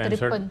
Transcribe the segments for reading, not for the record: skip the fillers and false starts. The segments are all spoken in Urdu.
65,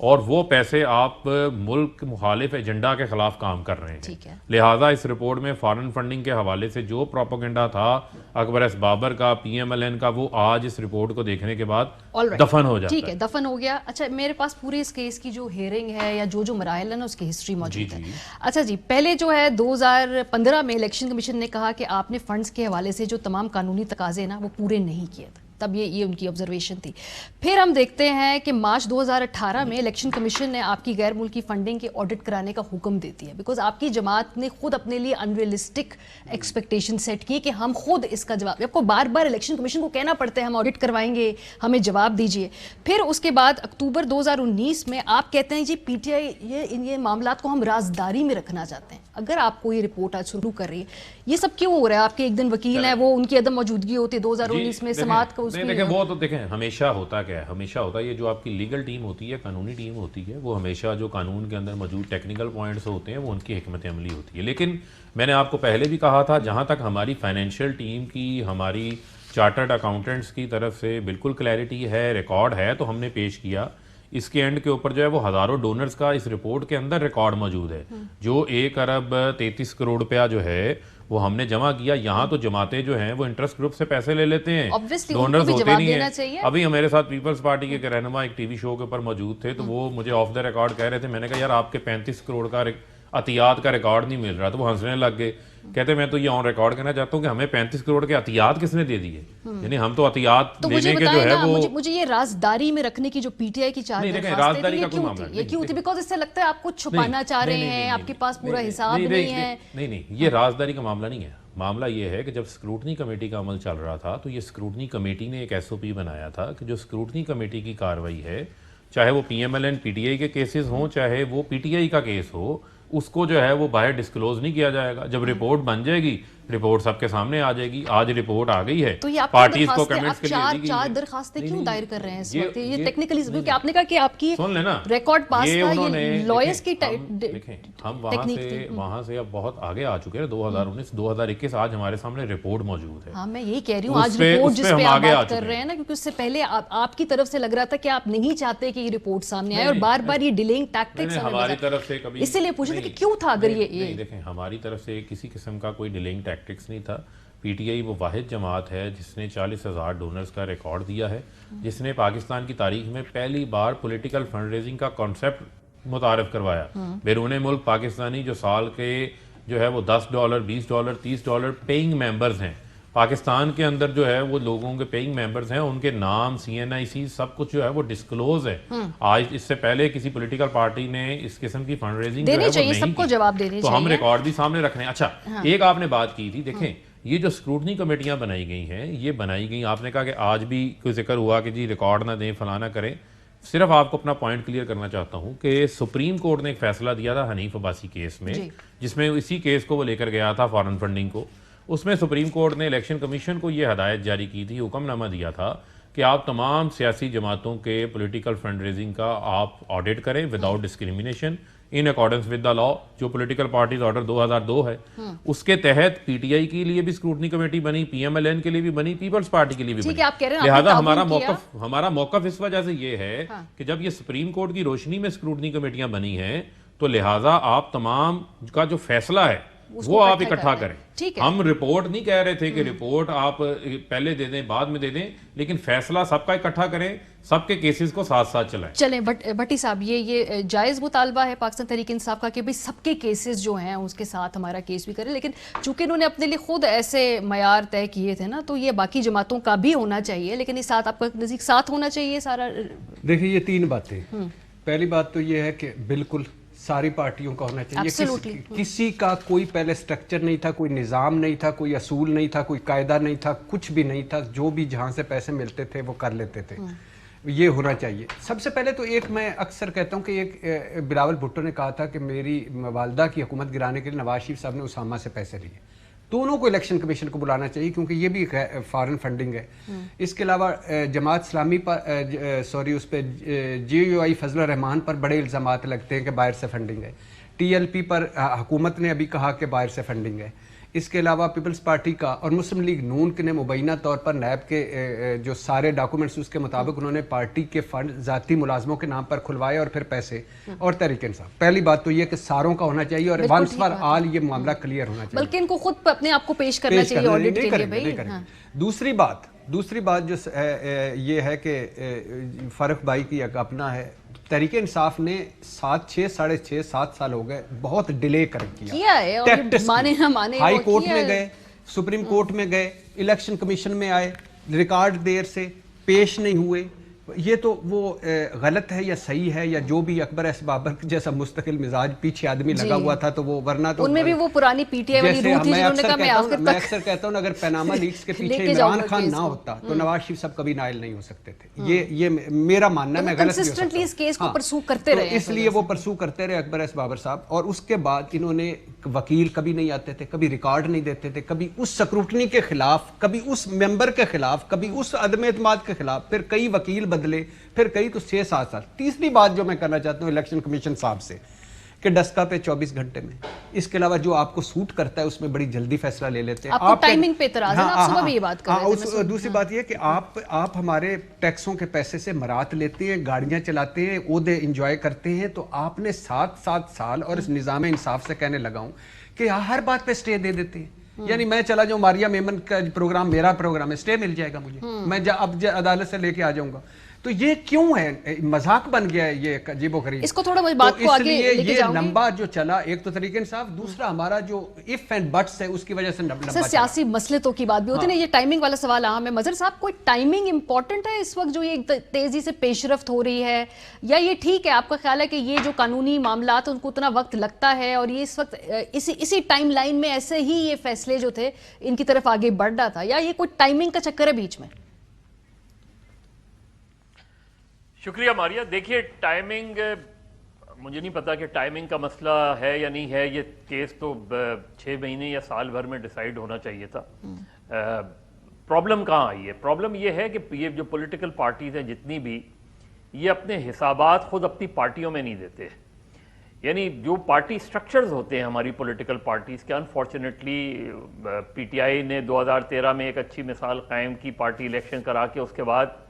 اور وہ پیسے آپ ملک مخالف ایجنڈا کے خلاف کام کر رہے ٹھیک ہے۔ ہیں. لہٰذا اس رپورٹ میں فارن فنڈنگ کے حوالے سے جو پروپیگنڈا تھا اکبر ایس بابر کا، پی ایم ایل این کا، وہ آج اس رپورٹ کو دیکھنے کے بعد دفن ہو جاتا ہے. ٹھیک ہے، دفن ہو گیا. اچھا، میرے پاس پورے اس کیس کی جو ہیئرنگ ہے یا جو مراحل ہے نا اس کی ہسٹری موجود ہے. اچھا جی، پہلے جو ہے 2015 میں الیکشن کمیشن نے کہا کہ آپ نے فنڈز کے حوالے سے جو تمام قانونی تقاضے نا وہ پورے نہیں کیے تھے، تب یہ ان کی آبزرویشن تھی. پھر ہم دیکھتے ہیں کہ مارچ 2018 میں الیکشن کمیشن نے آپ کی غیر ملکی فنڈنگ کے آڈٹ کرانے کا حکم دیتی ہے، بیکاز آپ کی جماعت نے خود اپنے لیے انریلسٹک ایکسپیکٹیشن سیٹ کی کہ ہم خود اس کا جواب، آپ کو بار بار الیکشن کمیشن کو کہنا پڑتا ہے ہم آڈٹ کروائیں گے، ہمیں جواب دیجیے. پھر اس کے بعد اکتوبر 2019 میں آپ کہتے ہیں جی پی ٹی آئی یہ معاملات کو ہم رازداری میں رکھنا چاہتے ہیں. اگر آپ کو یہ رپورٹ آج شروع کر رہی ہے، یہ سب کیوں ہو رہا ہے؟ آپ کے ایک دن وکیل ہیں، وہ ان کی عدم موجودگی ہوتی ہے 2019 میں سماعت کو. دیکھیں وہ تو دیکھیں ہمیشہ ہوتا کیا ہے، ہمیشہ ہوتا ہے یہ جو آپ کی لیگل ٹیم ہوتی ہے، قانونی ٹیم ہوتی ہے، وہ ہمیشہ جو قانون کے اندر موجود ٹیکنیکل پوائنٹس ہوتے ہیں وہ ان کی حکمت عملی ہوتی ہے. لیکن میں نے آپ کو پہلے بھی کہا تھا، جہاں تک ہماری فائنینشیل ٹیم کی، ہماری چارٹرڈ اکاؤنٹنٹس کی طرف سے بالکل کلیئرٹی ہے، ریکارڈ ہے تو ہم نے پیش کیا. اس کے اینڈ کے اوپر جو ہے وہ ہزاروں ڈونرز کا اس رپورٹ کے اندر ریکارڈ موجود ہے. جو 1 ارب 33 کروڑ روپیہ جو ہے وہ ہم نے جمع کیا. یہاں تو جماعتیں جو ہیں وہ انٹرسٹ گروپ سے پیسے لے لیتے ہیں، ڈونرز ہوتے نہیں ہیں. ابھی میرے ساتھ پیپلز پارٹی کے رہنما ایک ٹی وی شو کے اوپر موجود تھے تو وہ مجھے آف دا ریکارڈ کہہ رہے تھے، میں نے کہا یار آپ کے 35 کروڑ کا عطیات کا ریکارڈ نہیں مل رہا، تو وہ ہنسنے لگ گئے. کہتے میں تو یہ آن ریکارڈ کہنا چاہتا ہوں کہ ہمیں 35 کروڑ کے عطیات کس نے دے دیے؟ یعنی ہم تو عطیات لینے کے جو ہے وہ، مجھے یہ رازداری میں رکھنے کی جو پی ٹی آئی کی چاہت ہے، رازداری کا کوئی معاملہ یہ کیوں تھی؟ بیکاز اس سے لگتا ہے آپ کچھ چھپانا چاہ رہے ہیں، آپ کے پاس پورا حساب نہیں ہے. نہیں، یہ رازداری کا معاملہ نہیں ہے. معاملہ یہ ہے کہ جب اسکروٹنی کمیٹی کا عمل چل رہا تھا تو یہ اسکروٹنی کمیٹی نے ایک ایس او پی بنایا تھا کہ جو اسکروٹنی کمیٹی کی کارروائی ہے، چاہے وہ P M L N P T I کے کیسز ہوں، چاہے وہ پی ٹی آئی کا کیس ہو، اس کو جو ہے وہ باہر ڈسکلوز نہیں کیا جائے گا. جب رپورٹ بن جائے گی، رپورٹ سب کے سامنے آ جائے گی. آج رپورٹ آ گئی ہے، تو یہ پارٹیز کو کمنٹس کے لیے دی گئی چار درخواستیں کیوں دائر کر رہے ہیں اس وقت؟ یہ ٹیکنیکلی کیونکہ آپ نے کہا کہ آپ کی سن لینا ریکارڈ پاس کا یہ لائرز کی دیکھیں ہم وہاں سے اب بہت آگے آ چکے ہیں. 2019 2021 آج ہمارے سامنے رپورٹ موجود ہے. ہاں میں یہی کہہ رہی ہوں، آج رپورٹ جس پہ آپ بات کر رہے ہیں نا، کیونکہ اس سے پہلے آپ کی طرف سے لگ رہا تھا کہ آپ نہیں چاہتے کہ یہ رپورٹ سامنے آئے، اور بار بار یہ ڈیلینگ ٹیکٹکس ہماری طرف سے کبھی، اس لیے پوچھا تھا کہ کیوں تھا. اگر یہ دیکھیں ہماری طرف سے کسی قسم کا کوئی ڈیلینگ ٹیکٹکس نہیں تھا. پی ٹی آئی وہ واحد جماعت ہے جس نے 40,000 ڈونرز کا ریکارڈ دیا ہے، جس نے پاکستان کی تاریخ میں پہلی بار پولیٹیکل فنڈ ریزنگ کا کانسیپٹ متعارف کروایا. بیرون ملک پاکستانی جو سال کے جو ہے وہ $10 $20 $30 پیئنگ ممبرز ہیں، پاکستان کے اندر جو ہے وہ لوگوں کے پیئنگ ممبرز ہیں، ان کے نام سی این آئی سی سب کچھ جو ہے وہ ڈسکلوز ہے. آج اس سے پہلے کسی پولیٹیکل پارٹی نے اس قسم کی فنڈ ریزنگ دینے چاہیے، سب کو جواب دینے چاہیے، تو ہم ریکارڈ بھی سامنے رکھ رہے ہیں. اچھا ایک آپ نے بات کی تھی، دیکھیں یہ جو اسکروٹنی کمیٹیاں بنائی گئی ہیں، یہ بنائی گئی، آپ نے کہا کہ آج بھی کوئی ذکر ہوا کہ جی ریکارڈ نہ دیں، فلانا کریں. صرف آپ کو اپنا پوائنٹ کلیئر کرنا چاہتا ہوں کہ سپریم کورٹ نے ایک فیصلہ دیا تھا حنیف عباسی کیس میں، جس میں اسی کیس کو وہ لے کر گیا تھا فارن فنڈنگ کو. اس میں سپریم کورٹ نے الیکشن کمیشن کو یہ ہدایت جاری کی تھی، حکم نامہ دیا تھا کہ آپ تمام سیاسی جماعتوں کے پولیٹیکل فنڈ ریزنگ کا آپ آڈٹ کریں without discrimination in accordance with the law. جو پولیٹیکل پارٹیز آرڈر 2002 ہے اس کے تحت پی ٹی آئی کے لیے بھی اسکروٹنی کمیٹی بنی، پی ایم ایل این کے لیے بھی بنی، پیپلز پارٹی کے لیے بھی بنی. لہٰذا ہمارا موقف اس وجہ سے یہ ہے کہ جب یہ سپریم کورٹ کی روشنی میں اسکروٹنی کمیٹیاں بنی ہیں تو لہٰذا آپ تمام کا جو فیصلہ ہے وہ آپ اکٹھا کریں. ہم رپورٹ نہیں کہہ رہے تھے کہ رپورٹ آپ پہلے دے دیں بعد میں دے دیں، لیکن فیصلہ سب کا اکٹھا کریں، سب کے کیسز کو ساتھ ساتھ چلائیں. چلیں بھٹی صاحب، یہ جائز مطالبہ ہے پاکستان تحریک انصاف کا کہ بھئی سب کے کیسز جو ہیں اس کے ساتھ ہمارا کیس بھی کریں، لیکن چونکہ انہوں نے اپنے لیے خود ایسے معیار طے کیے تھے نا، تو یہ باقی جماعتوں کا بھی ہونا چاہیے، لیکن اس ساتھ آپ کا نزدیک ساتھ ہونا چاہیے سارا. دیکھیں یہ 3 باتیں. پہلی بات تو یہ ہے کہ بالکل ساری پارٹیوں کا ہونا چاہیے. کسی کا کوئی پہلے سٹرکچر نہیں تھا، کوئی نظام نہیں تھا، کوئی اصول نہیں تھا، کوئی قاعدہ نہیں تھا، کچھ بھی نہیں تھا. جو بھی جہاں سے پیسے ملتے تھے وہ کر لیتے تھے. یہ ہونا چاہیے. سب سے پہلے تو ایک میں اکثر کہتا ہوں کہ ایک بلاول بھٹو نے کہا تھا کہ میری والدہ کی حکومت گرانے کے لیے نواز شریف صاحب نے اسامہ سے پیسے لیے. دونوں کو الیکشن کمیشن کو بلانا چاہیے کیونکہ یہ بھی فارن فنڈنگ ہے. اس کے علاوہ جماعت اسلامی پر اس پہ جے یو آئی فضل الرحمان پر بڑے الزامات لگتے ہیں کہ باہر سے فنڈنگ ہے. ٹی ایل پی پر حکومت نے ابھی کہا کہ باہر سے فنڈنگ ہے. اس کے علاوہ پیپلز پارٹی کا اور مسلم لیگ نون کے نے مبینہ طور پر نیب کے جو سارے ڈاکومنٹس اس کے مطابق انہوں نے پارٹی کے فنڈ ذاتی ملازموں کے نام پر کھلوائے اور پھر پیسے اور تحریک انصاف. پہلی بات تو یہ کہ ساروں کا ہونا چاہیے اور ونس فار آل یہ معاملہ کلیئر ہونا چاہیے, بلکہ ان کو خود اپنے آپ کو پیش کرنا چاہیے آڈٹ کے لیے بھائی. دوسری بات جو یہ ہے کہ فرق بھائی کی ایک اپنا ہے, تحریک انصاف نے 7 سال ہو گئے بہت ڈیلے کیا ہے, ہائی کورٹ میں گئے, سپریم کورٹ میں گئے, الیکشن کمیشن میں آئے, ریکارڈ دیر سے پیش نہیں ہوئے. یہ تو وہ غلط ہے یا صحیح ہے یا جو بھی, اکبر ایس بابر جیسا مستقل مزاج پیچھے آدمی لگا ہوا تھا تو وہ, ورنہ تو ان میں بھی وہ پرانی پی ٹی آئی والی روح تھی جنہوں نے کہا میں اکثر کہتا ہوں اگر پیناما لیکس کے پیچھے عمران خان نہ ہوتا تو نواز شریف صاحب کبھی نائل نہیں ہو سکتے تھے. یہ میرا ماننا ہے, میں غلط نہیں ہو سکتا. اس کیس کو پرسو کرتے رہے, اس لیے وہ پرسو کرتے رہے اکبر ایس بابر صاحب. اور اس کے بعد انہوں نے وکیل کبھی نہیں آتے تھے, کبھی ریکارڈ نہیں دیتے تھے, کبھی اس سکروٹنی کے خلاف, کبھی اس ممبر کے خلاف, کبھی اس عدم اعتماد کے خلاف, پھر کئی وکیل بدلے, پھر کئی تو 6-7 سال. تیسری بات جو میں کرنا چاہتا ہوں الیکشن کمیشن صاحب سے کہ ڈسکا پہ 24 گھنٹے میں, اس کے علاوہ جو آپ کو سوٹ کرتا ہے اس میں بڑی جلدی فیصلہ لے لیتے ہیں. آپ کو ٹائمنگ پہ اعتراض ہے, آپ صبح بھی یہ بات کر رہے تھے. دوسری بات یہ کہ آپ ہمارے ٹیکسوں کے پیسے سے مرات لیتے ہیں, گاڑیاں چلاتے ہیں, عہدے انجوائے کرتے ہیں, تو آپ نے 7 سال اور اس نظام انصاف سے کہنے لگا ہوں کہ ہر بات پہ سٹے دے دیتے ہیں. یعنی میں چلا جاؤں, ماریا میمن کا پروگرام میرا پروگرام ہے, سٹے مل جائے گا مجھے, میں اب عدالت سے لے کے آ جاؤں گا. تو یہ کیوں ہے, مذاق بن گیا ہے یہ عجیب و غریب. اس کو تھوڑا بات کو آگے لے کے جاؤں گی. یہ لمبا جو چلا, ایک تو تحریک انصاف, دوسرا ہمارا جو اف اینڈ بٹس ہے اس کی وجہ سے لمبا چلا. سیاسی مسلطوں کی بات بھی ہوتی ہے نا, یہ ٹائمنگ والا سوال اہم ہے. مظہر صاحب, کوئی ٹائمنگ امپورٹنٹ ہے اس وقت جو یہ تیزی سے پیش رفت ہو رہی ہے, یا یہ ٹھیک ہے آپ کا خیال ہے کہ یہ جو قانونی معاملات ان کو اتنا وقت لگتا ہے اور یہ اس وقت اسی ٹائم لائن میں ایسے ہی یہ فیصلے جو تھے ان کی طرف آگے بڑھ رہا تھا, یا یہ کوئی ٹائمنگ کا چکر ہے بیچ میں؟ شکریہ ماریا. دیکھیے ٹائمنگ, مجھے نہیں پتا کہ ٹائمنگ کا مسئلہ ہے یا نہیں ہے. یہ کیس تو 6 مہینے یا سال بھر میں ڈیسائیڈ ہونا چاہیے تھا. پرابلم کہاں آئی ہے؟ پرابلم یہ ہے کہ یہ جو پولیٹیکل پارٹیز ہیں جتنی بھی, یہ اپنے حسابات خود اپنی پارٹیوں میں نہیں دیتے. یعنی جو پارٹی سٹرکچرز ہوتے ہیں ہماری پولیٹیکل پارٹیز کے, انفارچونیٹلی پی ٹی آئی نے 2013 میں ایک اچھی مثال قائم کی, پارٹی الیکشن کرا کے اس کے بعد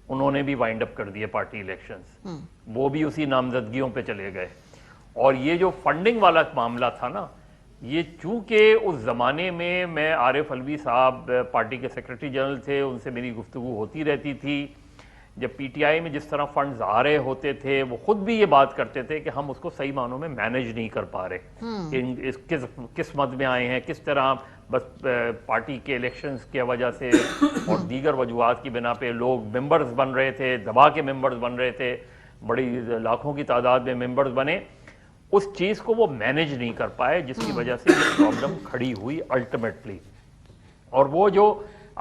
انہوں نے بھی وائنڈ اپ کر دیے پارٹی الیکشنز, وہ بھی اسی نامزدگیوں پہ چلے گئے. اور یہ جو فنڈنگ والا معاملہ تھا نا, یہ چونکہ اس زمانے میں عارف علوی صاحب پارٹی کے سیکرٹری جنرل تھے, ان سے میری گفتگو ہوتی رہتی تھی. جب پی ٹی آئی میں جس طرح فنڈز آ رہے ہوتے تھے, وہ خود بھی یہ بات کرتے تھے کہ ہم اس کو صحیح معنوں میں مینیج نہیں کر پا رہے, کس مد میں آئے ہیں, کس طرح بس پارٹی کے الیکشنز کی وجہ سے اور دیگر وجوہات کی بنا پہ لوگ ممبرز بن رہے تھے, دبا کے ممبرز بن رہے تھے, بڑی لاکھوں کی تعداد میں ممبرز بنے. اس چیز کو وہ مینیج نہیں کر پائے, جس کی وجہ سے یہ پرابلم کھڑی ہوئی الٹیمیٹلی. اور وہ جو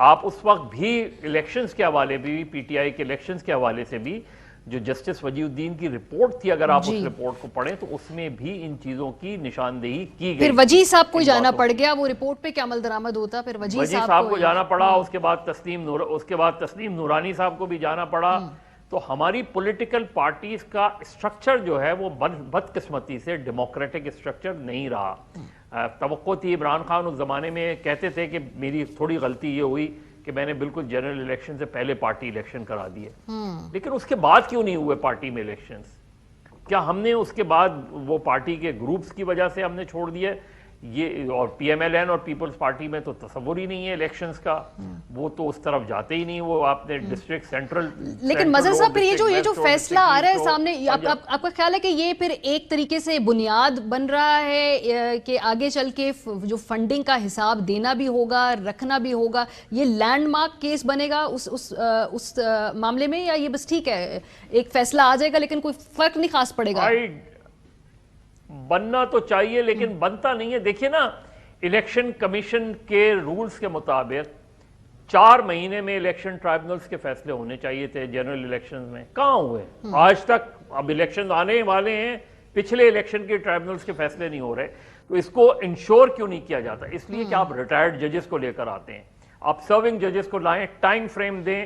آپ اس وقت بھی الیکشنز کے حوالے بھی, پی ٹی آئی کے الیکشنز کے حوالے سے بھی جو جسٹس وجی الدین کی رپورٹ تھی, اگر آپ اس رپورٹ کو پڑھیں تو اس میں بھی ان چیزوں کی نشاندہی کی گئی. پھر وجی صاحب کو جانا پڑ گیا, وہ رپورٹ پہ کیا عمل درآمد ہوتا, پھر وجی صاحب کو جانا پڑا. اس کے بعد تسنیم نورانی صاحب کو بھی جانا پڑا. تو ہماری پولیٹیکل پارٹیز کا اسٹرکچر جو ہے وہ بدقسمتی سے ڈیموکریٹک اسٹرکچر نہیں رہا. توقع تھی, عمران خان اس زمانے میں کہتے تھے کہ میری تھوڑی غلطی یہ ہوئی کہ میں نے بالکل جنرل الیکشن سے پہلے پارٹی الیکشن کرا دیے, لیکن اس کے بعد کیوں نہیں ہوئے پارٹی میں الیکشنز؟ کیا ہم نے اس کے بعد وہ پارٹی کے گروپس کی وجہ سے ہم نے چھوڑ دیے یہ؟ اور پی ایم ایل این اور پیپلز پارٹی میں تو تصور ہی نہیں ہے الیکشنز کا, وہ تو اس طرف جاتے ہی نہیں, وہ آپ نے ڈسٹرکٹ سینٹرل. لیکن مظہر صاحب, پھر یہ جو فیصلہ آ رہا ہے سامنے, آپ کا خیال ہے کہ یہ پھر ایک طریقے سے بنیاد بن رہا ہے کہ آگے چل کے جو فنڈنگ کا حساب دینا بھی ہوگا, رکھنا بھی ہوگا, یہ لینڈ مارک کیس بنے گا اس معاملے میں, یا یہ بس ٹھیک ہے ایک فیصلہ آ جائے گا لیکن کوئی فرق نہیں خاص پڑے گا؟ بننا تو چاہیے لیکن بنتا نہیں ہے. دیکھیے نا, الیکشن کمیشن کے رولز کے مطابق 4 مہینے میں الیکشن ٹرائبونلز کے فیصلے ہونے چاہیے تھے جنرل الیکشنز میں. کہاں ہوئے آج تک؟ اب الیکشن آنے والے ہیں, پچھلے الیکشن کے ٹرائبونلز کے فیصلے نہیں ہو رہے. تو اس کو انشور کیوں نہیں کیا جاتا؟ اس لیے کہ آپ ریٹائرڈ ججز کو لے کر آتے ہیں, آپ سرونگ ججز کو لائیں, ٹائم فریم دیں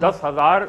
10,000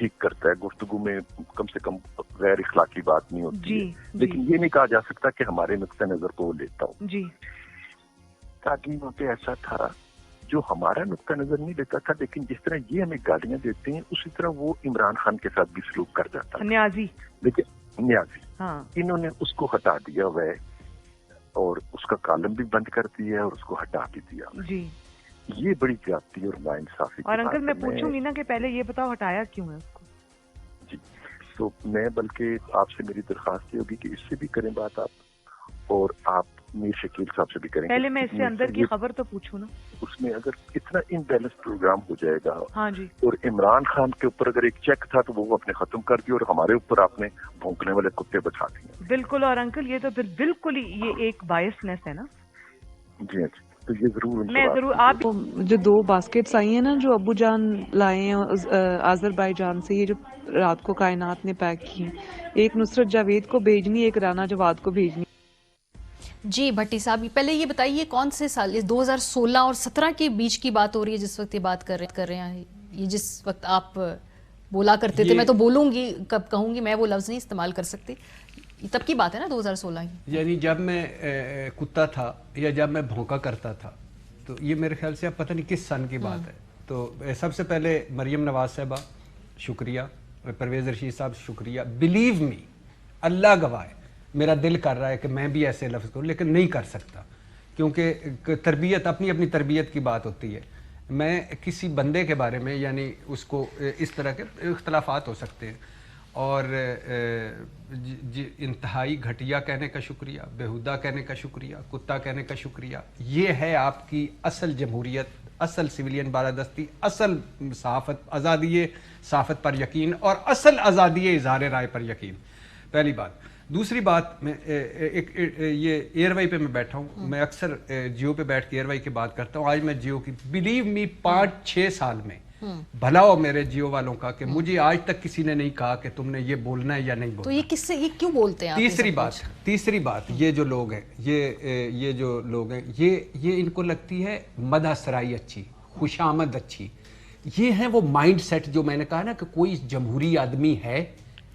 ٹھیک کرتا ہے, گفتگو میں کم سے کم غیر اخلاقی بات نہیں ہوتی ہے, لیکن یہ نہیں کہا جا سکتا کہ ہمارے نقطہ نظر کو وہ لیتا ہوں. جی تعلیموں پہ ایسا تھا جو ہمارا نقطہ نظر نہیں لیتا تھا, لیکن جس طرح یہ ہمیں گالیاں دیتے ہیں اسی طرح وہ عمران خان کے ساتھ بھی سلوک کر جاتا ہے. نیازی, لیکن نیازی, ہاں انہوں نے اس کو ہٹا دیا ہوا ہے اور اس کا کالم بھی بند کر دیا ہے اور اس کو ہٹا بھی دیا. جی یہ بڑی زیادتی اور ناانصافی. اور انکل میں پوچھوں گی نا کہ پہلے یہ بتاؤ ہٹایا کیوں ہے اس کو؟ جی تو میں بلکہ آپ سے میری درخواست یہ ہوگی کہ اس سے بھی کریں بات آپ, اور آپ میر شکیل صاحب سے بھی کریں. پہلے میں اس سے اندر کی خبر تو پوچھوں نا. اس میں اگر اتنا ان بیلنس پروگرام ہو جائے گا, ہاں جی, اور عمران خان کے اوپر اگر ایک چیک تھا تو وہ اپنے ختم کر دیا اور ہمارے اوپر آپ نے بھونکنے والے کتے بچا دیے. بالکل. اور انکل یہ تو بالکل ہی یہ ایک بائسنس ہے نا. جی ہاں, تو یہ ضرور میں ضرور آپ جو 2 باسکٹس آئی ہیں نا جو ابو جان لائے ہیں آذربائیجان سے, یہ جو رات کو کائنات نے پیک کی ہیں, ایک نصرت جاوید کو بھیجنی, ایک رانا جواد کو بھیجنی. جی بھٹی صاحب پہلے یہ بتائیے کون سے سال, 2016 اور 17 کے بیچ کی بات ہو رہی ہے جس وقت یہ بات کر رہے ہیں, یہ جس وقت آپ بولا کرتے تھے, میں تو بولوں گی کب کہوں گی, میں وہ لفظ نہیں استعمال کر سکتی, تب کی بات ہے نا 2016 کی. یعنی جب میں کتا تھا یا جب میں بھونکا کرتا تھا, تو یہ میرے خیال سے اب پتہ نہیں کس سن کی بات ہے. تو سب سے پہلے مریم نواز صاحبہ شکریہ, پرویز رشید صاحب شکریہ. بلیو می, اللہ گواہ ہے, میرا دل کر رہا ہے کہ میں بھی ایسے لفظ کروں لیکن نہیں کر سکتا, کیونکہ تربیت اپنی اپنی تربیت کی بات ہوتی ہے. میں کسی بندے کے بارے میں یعنی اس کو اس طرح کے اختلافات ہو سکتے ہیں, اور انتہائی گھٹیا کہنے کا شکریہ, بیہودہ کہنے کا شکریہ, کتا کہنے کا شکریہ. یہ ہے آپ کی اصل جمہوریت, اصل سویلین بالادستی, اصل صحافت, آزادی صحافت پر یقین اور اصل آزادی اظہار رائے پر یقین. پہلی بات. دوسری بات, میں یہ ایئر وائی پہ میں بیٹھا ہوں, میں اکثر جیو پہ بیٹھ کے ایئر وائی کی بات کرتا ہوں. آج میں جیو کی, بلیو می 5-6 سال میں بھلا ہو میرے جیو والوں کا کہ مجھے آج تک کسی نے نہیں کہا کہ تم نے یہ بولنا ہے یا نہیں بولنا. تو یہ کس سے, یہ کیوں بولتے ہیں آپ؟ تیسری بات, یہ جو لوگ ہیں, یہ جو لوگ ہیں, یہ ان کو لگتی ہے مدح سرائی اچھی, خوشامد اچھی. یہ ہے وہ مائنڈ سیٹ جو میں نے کہا نا کہ کوئی جمہوری آدمی ہے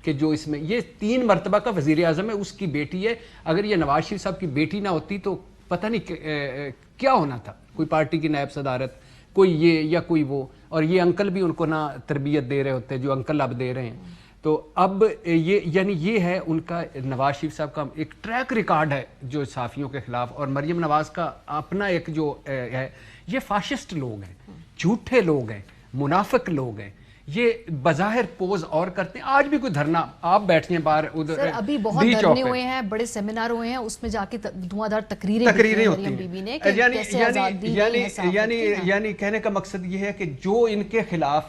کہ جو اس میں, یہ 3 مرتبہ کا وزیر اعظم ہے, اس کی بیٹی ہے. اگر یہ نواز شریف صاحب کی بیٹی نہ ہوتی تو پتہ نہیں کیا ہونا تھا, کوئی پارٹی کی نائب صدارت, کوئی یہ یا کوئی وہ, اور یہ انکل بھی ان کو نہ تربیت دے رہے ہوتے جو انکل اب دے رہے ہیں. تو اب یہ یعنی یہ ہے ان کا, نواز شریف صاحب کا ایک ٹریک ریکارڈ ہے جو صحافیوں کے خلاف, اور مریم نواز کا اپنا ایک جو ہے. یہ فاشسٹ لوگ ہیں, جھوٹے لوگ ہیں, منافق لوگ ہیں. یہ بظاہر پوز اور کرتے ہیں. آج بھی کوئی دھرنا, آپ بیٹھے ہیں باہر ادھر, سر ابھی بہت دھرنے ہوئے ہیں, بڑے سیمینار ہوئے ہیں, اس میں جا کے دھواں دھار تقریریں ہوتی ہیں. یعنی کہنے کا مقصد یہ ہے کہ جو ان کے خلاف,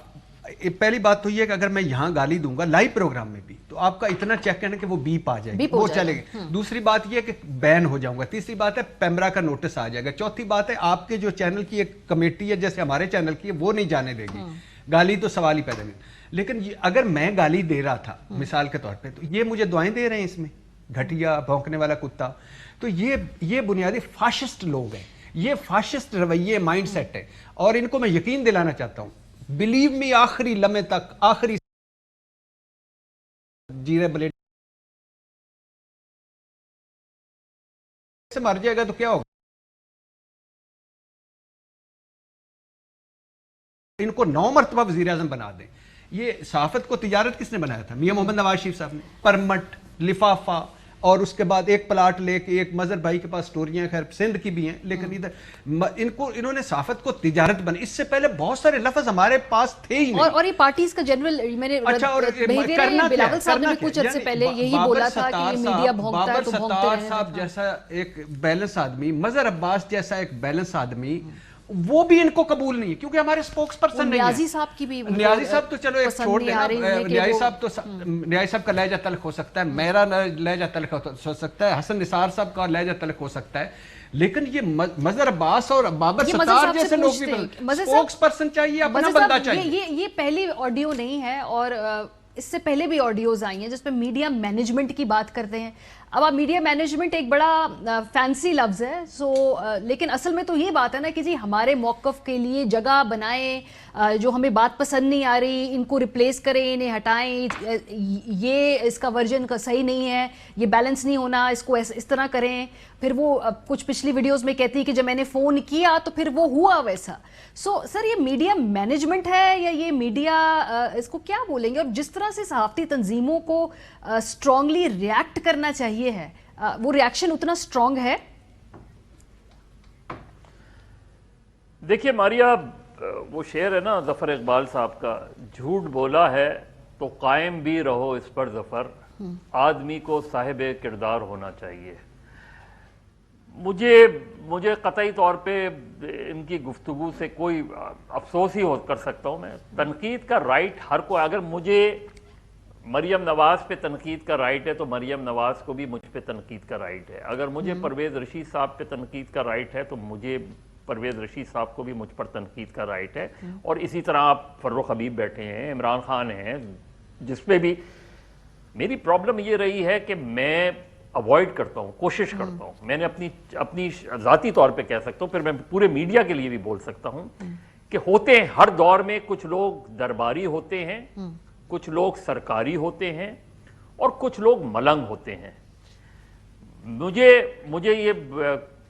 پہلی بات تو یہ ہے کہ اگر میں یہاں گالی دوں گا لائیو پروگرام میں بھی تو آپ کا اتنا چیک کرنا کہ وہ بیپ آ جائے گی, وہ چلے گی. دوسری بات یہ کہ بین ہو جاؤں گا. تیسری بات ہے پیمرا کا نوٹس آ جائے گا. چوتھی بات ہے آپ کے جو چینل کی ایک کمیٹی ہے جیسے ہمارے چینل کی ہے, وہ نہیں جانے دے گی. گالی تو سوال ہی پیدا نہیں. لیکن اگر میں گالی دے رہا تھا مثال کے طور پہ, تو یہ مجھے دعائیں دے رہے ہیں اس میں, گھٹیا بھونکنے والا کتا. تو یہ بنیادی فاشسٹ لوگ ہیں, یہ فاشسٹ رویے مائنڈ سیٹ ہے. اور ان کو میں یقین دلانا چاہتا ہوں, بلیو می, آخری لمحے تک, آخری جیرے بلیڈ سے مر جائے گا تو کیا ہوگا, ان کو 9 مرتبہ وزیر اعظم بنا دیں. یہ صحافت کو تجارت کس نے بنایا تھا؟ میاں محمد نواز شریف صاحب نے. پرمٹ, لفافہ, اور اس کے بعد ایک پلاٹ لے کے, ایک مظہر بھائی کے پاس سٹوریاں خیر سندھ کی بھی ہیں, لیکن ادھر انہوں نے صحافت کو تجارت بنائی. اس سے پہلے بہت سارے لفظ ہمارے پاس تھے ہی نہیں. اور یہ پارٹیز کا جنرل, میں نے بلاول صاحب نے کچھ عرصے پہلے یہی بولا تھا کہ میڈیا بھونکتا ہے تو بھونکتے رہے. صاحب جیسا ایک بیلنس آدمی, مظہر عباس جیسا ایک بیلنس آدمی, وہ بھی ان کو قبول نہیں ہے کیونکہ ہمارے سپوکس پرسن نہیں ہے. نیازی صاحب کی بھی, نیازی صاحب تو چلو ایک چھوڑ دینا, نیازی صاحب کا لہجہ تلخ ہو سکتا ہے, میرا لہجہ تلخ ہو سکتا ہے, حسن نثار صاحب کا لہجہ تلخ ہو سکتا ہے, لیکن یہ مظہر عباس اور بابر ستار جیسے لوگ بھی سپوکس پرسن چاہیے, اپنا بندہ چاہیے. یہ پہلی آڈیو نہیں ہے, اور اس سے پہلے بھی آڈیوز آئی ہیں جس پہ میڈیا مینجمنٹ کی بات کرتے ہیں. اب آپ میڈیا مینجمنٹ ایک بڑا فینسی لفظ ہے لیکن اصل میں تو یہ بات ہے نا کہ جی ہمارے موقف کے لیے جگہ بنائیں, جو ہمیں بات پسند نہیں آ رہی ان کو ریپلیس کریں, انہیں ہٹائیں, یہ اس کا ورژن کا صحیح نہیں ہے, یہ بیلنس نہیں ہونا, اس کو اس طرح کریں. پھر وہ کچھ پچھلی ویڈیوز میں کہتی ہے کہ جب میں نے فون کیا تو پھر وہ ہوا ویسا. سر یہ میڈیا مینجمنٹ ہے یا یہ میڈیا, اس کو کیا بولیں گے؟ اور جس طرح سے صحافتی تنظیموں کو اسٹرانگلی ریئیکٹ کرنا چاہیے ہے, وہ ریئیکشن اتنا اسٹرانگ ہے؟ دیکھیے ماریا, وہ شعر ہے نا ظفر اقبال صاحب کا, جھوٹ بولا ہے تو قائم بھی رہو اس پر ظفر, آدمی کو صاحب کردار ہونا چاہیے. مجھے قطعی طور پہ ان کی گفتگو سے کوئی افسوس ہی کر سکتا ہوں میں. تنقید کا رائٹ ہر کوئی, اگر مجھے مریم نواز پہ تنقید کا رائٹ ہے تو مریم نواز کو بھی مجھ پہ تنقید کا رائٹ ہے. اگر مجھے پرویز رشید صاحب پہ تنقید کا رائٹ ہے تو مجھے پرویز رشید صاحب کو بھی مجھ پر تنقید کا رائٹ ہے. اور اسی طرح آپ فروخ حبیب بیٹھے ہیں, عمران خان ہیں, جس پہ بھی میری پرابلم یہ رہی ہے کہ میں اوائڈ کرتا ہوں, کوشش کرتا ہوں. میں نے اپنی ذاتی طور پہ کہہ سکتا ہوں, پھر میں پورے میڈیا کے لیے بھی بول سکتا ہوں کہ ہوتے ہیں ہر دور میں, کچھ لوگ درباری ہوتے ہیں, کچھ لوگ سرکاری ہوتے ہیں, اور کچھ لوگ ملنگ ہوتے ہیں. مجھے یہ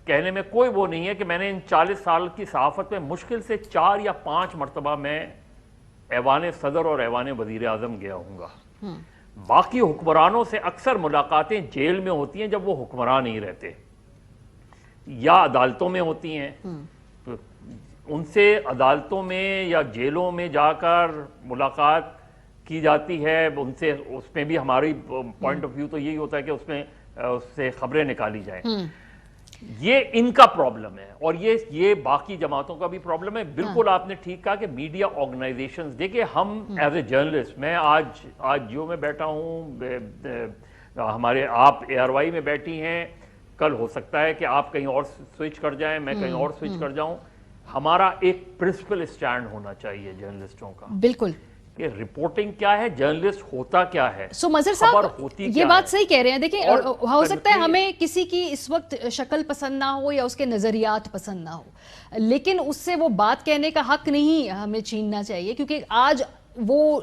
کہنے میں کوئی وہ نہیں ہے کہ میں نے ان 40 سال کی صحافت میں مشکل سے 4 یا 5 مرتبہ میں ایوان صدر اور ایوان وزیر اعظم گیا ہوں گا. باقی حکمرانوں سے اکثر ملاقاتیں جیل میں ہوتی ہیں جب وہ حکمران نہیں رہتے, یا عدالتوں میں ہوتی ہیں. ان سے عدالتوں میں یا جیلوں میں جا کر ملاقات کی جاتی ہے, ان سے اس میں بھی ہماری پوائنٹ آف ویو تو یہی ہوتا ہے کہ اس سے خبریں نکالی جائیں. یہ ان کا پرابلم ہے, اور یہ باقی جماعتوں کا بھی پرابلم ہے. بالکل آپ نے ٹھیک کہا کہ میڈیا آرگنائزیشنز, دیکھیں ہم ایز اے جرنلسٹ, میں آج جیو میں بیٹھا ہوں, ہمارے آپ ARY میں بیٹھی ہیں, کل ہو سکتا ہے کہ آپ کہیں اور سوئچ کر جائیں, میں کہیں اور سوئچ کر جاؤں. ہمارا ایک پرنسپل اسٹینڈ ہونا چاہیے جرنلسٹوں کا, بالکل, کہ رپورٹنگ کیا ہے, جرنلسٹ ہوتا کیا ہے. مظہر صاحب یہ بات صحیح کہہ رہے ہیں. دیکھیں ہو سکتا ہے ہمیں کسی کی اس وقت شکل پسند نہ ہو یا اس کے نظریات پسند نہ ہو, لیکن اس سے وہ بات کہنے کا حق نہیں ہمیں چھیننا چاہیے, کیونکہ آج وہ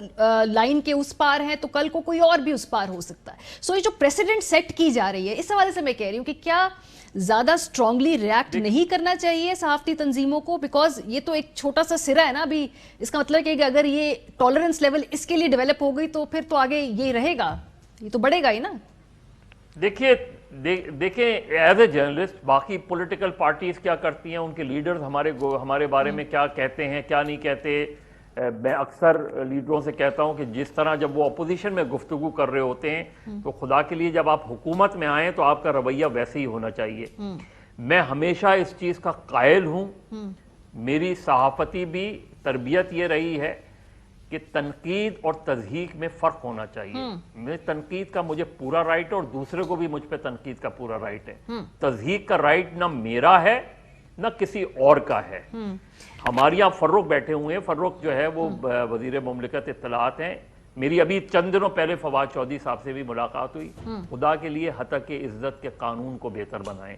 لائن کے اس پار ہیں تو کل کو کوئی اور بھی اس پار ہو سکتا ہے. یہ جو پریسیڈنٹ سیٹ کی جا رہی ہے, اس حوالے سے میں کہہ رہی ہوں کہ کیا زیادہ اسٹرانگلی ریئیکٹ نہیں کرنا چاہیے صحافتی تنظیموں کو, بیکاز یہ تو ایک چھوٹا سا سرا ہے نا ابھی. اس کا مطلب کہ اگر یہ ٹالرنس لیول اس کے لیے ڈیولپ ہو گئی تو پھر تو آگے یہ رہے گا, یہ تو بڑھے گا ہی نا. دیکھیں ایز اے جرنلسٹ باقی پولیٹیکل پارٹیز کیا کرتی ہیں, ان کے لیڈرز ہمارے بارے میں کیا کہتے ہیں کیا نہیں کہتے. میں اکثر لیڈروں سے کہتا ہوں کہ جس طرح جب وہ اپوزیشن میں گفتگو کر رہے ہوتے ہیں تو خدا کے لیے جب آپ حکومت میں آئیں تو آپ کا رویہ ویسے ہی ہونا چاہیے. میں ہمیشہ اس چیز کا قائل ہوں, میری صحافتی بھی تربیت یہ رہی ہے کہ تنقید اور تضحیق میں فرق ہونا چاہیے. میں تنقید کا مجھے پورا رائٹ ہے اور دوسرے کو بھی مجھ پہ تنقید کا پورا رائٹ ہے. تضحیق کا رائٹ نہ میرا ہے نہ کسی اور کا ہے. ہمارے یہاں فروخ بیٹھے ہوئے ہیں, فروخ جو ہے وہ وزیر مملکت اطلاعات ہیں. میری ابھی چند دنوں پہلے فواد چودھری صاحب سے بھی ملاقات ہوئی. خدا کے لیے حتق عزت کے قانون کو بہتر بنائیں.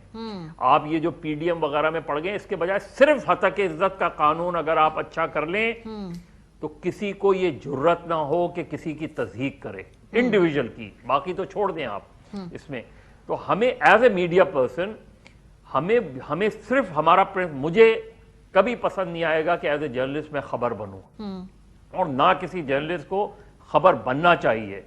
آپ یہ جو PDM وغیرہ میں پڑھ گئے, اس کے بجائے صرف حتق عزت کا قانون اگر آپ اچھا کر لیں تو کسی کو یہ جرت نہ ہو کہ کسی کی تضحیق کرے, انڈیویژل کی, باقی تو چھوڑ دیں آپ اس میں. تو ہمیں ایز اے میڈیا پرسن ہمیں صرف مجھے کبھی پسند نہیں آئے گا کہ ایز اے جرنلسٹ میں خبر بنوں, اور نہ کسی جرنلسٹ کو خبر بننا چاہیے.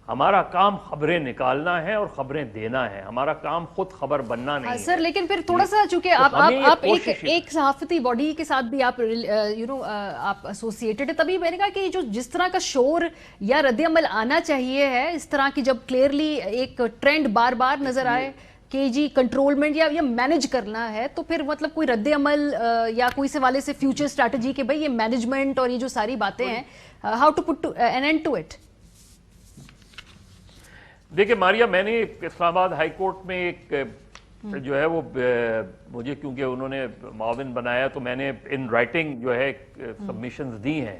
ہمارا کام خبریں نکالنا ہے اور خبریں دینا ہے, ہمارا کام خود خبر بننا نہیں ہے. سر لیکن پھر تھوڑا سا چونکہ آپ ایک صحافتی باڈی کے ساتھ بھی آپ ایسوسیٹڈ ہے, تبھی میں نے کہا کہ جس طرح کا شور یا رد عمل آنا چاہیے ہے, اس طرح کی جب کلیئرلی ایک ٹرینڈ بار بار نظر آئے کہ جی کنٹرولمنٹ یا مینج کرنا ہے, تو پھر مطلب کوئی رد عمل یا کوئی سے والے سے فیوچر اسٹریٹجی کہ بھئی یہ مینجمنٹ اور یہ جو ساری باتیں ہیں, how to put an end to it. دیکھیں ماریا, میں نے اسلام آباد ہائی کورٹ میں ایک جو ہے وہ مجھے کیونکہ انہوں نے معاون بنایا تو میں نے ان رائٹنگ جو ہے سبمیشنز دی ہیں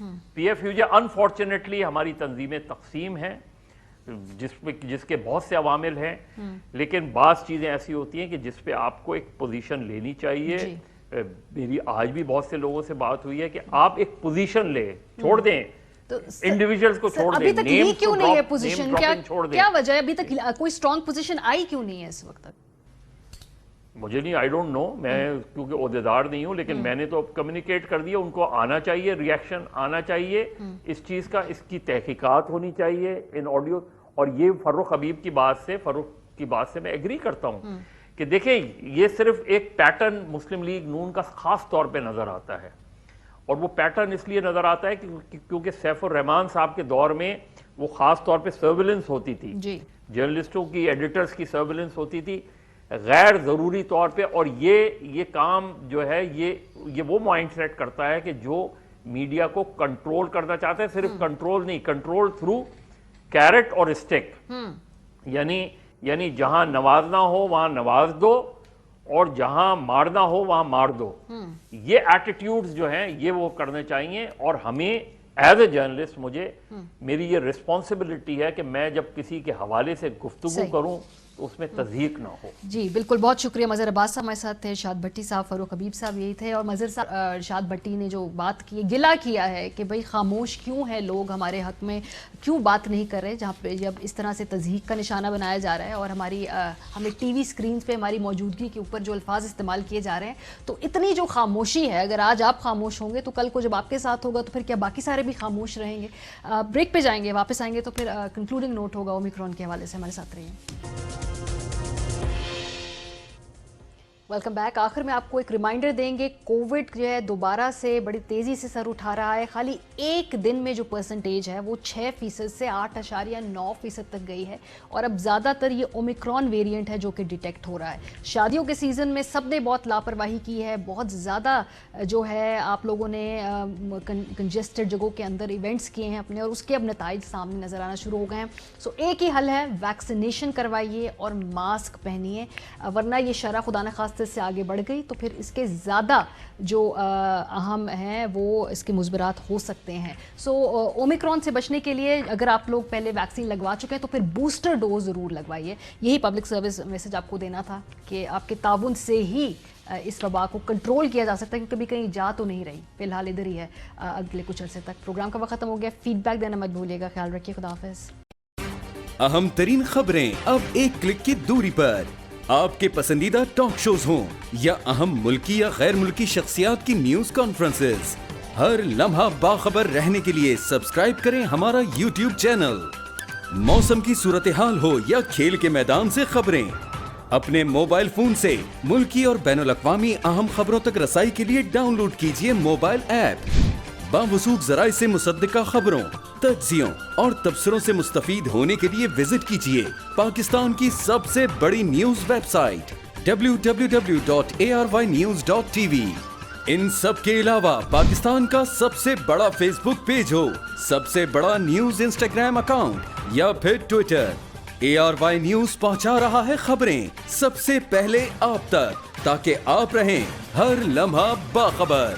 PFU جو انفارچونیٹلی ہماری تنظیمیں تقسیم ہیں جس کے بہت سے عوامل ہیں، لیکن بعض چیزیں ایسی ہوتی ہیں کہ جس پہ آپ کو ایک پوزیشن لینی چاہیے. میری آج بھی بہت سے لوگوں سے بات ہوئی ہے کہ آپ ایک پوزیشن لیں، چھوڑ دیں انڈیویجولز کو، چھوڑ دیں. ابھی تک یہ کیوں نہیں ہے پوزیشن؟ کیا وجہ ہے ابھی تک کوئی اسٹرانگ پوزیشن آئی کیوں نہیں ہے اس وقت تک؟ مجھے نہیں، آئی ڈونٹ نو، میں کیونکہ عہدیدار نہیں ہوں، لیکن میں نے تو کمیونیکیٹ کر دیا، ان کو آنا چاہیے، ریئیکشن آنا چاہیے اس چیز کا، اس کی تحقیقات ہونی چاہیے ان آڈیو. اور یہ فاروق حبیب کی بات سے میں ایگری کرتا ہوں کہ دیکھیں یہ صرف ایک پیٹرن مسلم لیگ نون کا خاص طور پہ نظر آتا ہے، اور وہ پیٹرن اس لیے نظر آتا ہے کیونکہ سیف الرحمان صاحب کے دور میں وہ خاص طور پہ سرویلنس ہوتی تھی، جرنلسٹوں کی، ایڈیٹرز کی سرویلنس ہوتی تھی غیر ضروری طور پہ. اور یہ کام جو ہے یہ وہ مائنڈ سیٹ کرتا ہے کہ جو میڈیا کو کنٹرول کرنا چاہتا ہے، صرف کنٹرول نہیں، کنٹرول تھرو کیرٹ اور اسٹک، یعنی جہاں نوازنا ہو وہاں نواز دو اور جہاں مارنا ہو وہاں مار دو. یہ ایٹیٹیوڈز جو ہیں یہ وہ کرنے چاہیے. اور ہمیں ایز اے جرنلسٹ میری یہ رسپانسبلٹی ہے کہ میں جب کسی کے حوالے سے گفتگو کروں تو اس میں تضحیق نہ ہو. جی بالکل، بہت شکریہ. مظہر عباس صاحب ہمارے ساتھ تھے، ارشاد بھٹی صاحب، فاروق حبیب صاحب یہی تھے. اور مظہر صاحب، ارشاد بھٹی نے جو بات کی، گلہ کیا ہے کہ بھئی خاموش کیوں ہے لوگ ہمارے حق میں، کیوں بات نہیں کر رہے، جہاں پہ جب اس طرح سے تضحیق کا نشانہ بنایا جا رہا ہے اور ہمیں ٹی وی سکرینز پہ ہماری موجودگی کے اوپر جو الفاظ استعمال کیے جا رہے ہیں. تو اتنی جو خاموشی ہے، اگر آج آپ خاموش ہوں گے تو کل کو جب آپ کے ساتھ ہوگا تو پھر کیا باقی سارے بھی خاموش رہیں گے؟ بریک پہ جائیں گے، واپس آئیں گے تو پھر کنکلوڈنگ نوٹ ہوگا اومیکرون کے حوالے سے. ہمارے ساتھ رہیے. Welcome back. آخر میں آپ کو ایک ریمائنڈر دیں گے، کووڈ جو ہے دوبارہ سے بڑی تیزی سے سر اٹھا رہا ہے. خالی ایک دن میں جو پرسنٹیج ہے وہ 6% سے 8.9% تک گئی ہے، اور اب زیادہ تر یہ اومیکرون ویریئنٹ ہے جو کہ ڈیٹیکٹ ہو رہا ہے. شادیوں کے سیزن میں سب نے بہت لاپرواہی کی ہے، بہت زیادہ جو ہے آپ لوگوں نے کنجسٹڈ جگہوں کے اندر ایونٹس کیے ہیں اپنے، اور اس کے اب نتائج سامنے نظر آنا شروع ہو گئے ہیں. سو ایک ہی حل ہے، ویکسینیشن کروائیے اور ماسک پہنیے، ورنہ یہ شرح خدا نخواستہ سے آگے بڑھ گئی تو پھر اس کے زیادہ جو اہم ہیں وہ اس کے مضمرات ہو سکتے ہیں. سو اومیکرون سے بچنے کے لیے اگر آپ لوگ پہلے ویکسین لگوا چکے ہیں تو پھر بوسٹر ڈوز ضرور لگوائیے. یہی پبلک سروس میسج آپ کو دینا تھا کہ آپ کے تعاون سے ہی اس وبا کو کنٹرول کیا جا سکتا ہے، کیونکہ کبھی کہیں جا تو نہیں رہی، فی الحال ادھر ہی ہے اگلے کچھ عرصے تک. پروگرام کا وقت ختم ہو گیا. فیڈ بیک دینا مت بھولیے گا. خیال رکھیے. خدا حافظ. اہم ترین خبریں اب ایک کلک کی دوری پر. آپ کے پسندیدہ ٹاک شوز ہوں یا اہم ملکی یا غیر ملکی شخصیات کی نیوز کانفرنسز، ہر لمحہ باخبر رہنے کے لیے سبسکرائب کریں ہمارا YouTube چینل. موسم کی صورتحال ہو یا کھیل کے میدان سے خبریں، اپنے موبائل فون سے ملکی اور بین الاقوامی اہم خبروں تک رسائی کے لیے ڈاؤن لوڈ کیجیے موبائل ایپ. باوثوق ذرائع سے مصدقہ خبروں، تجزیوں اور تبصروں سے مستفید ہونے کے لیے وزٹ کیجیے پاکستان کی سب سے بڑی نیوز ویب سائٹ www.arYnews.tv. ان سب کے علاوہ پاکستان کا سب سے بڑا فیس بک پیج ہو، سب سے بڑا نیوز انسٹاگرام اکاؤنٹ یا پھر ٹویٹر، ARY نیوز پہنچا رہا ہے خبریں سب سے پہلے آپ تک، تاکہ آپ رہیں ہر لمحہ باخبر.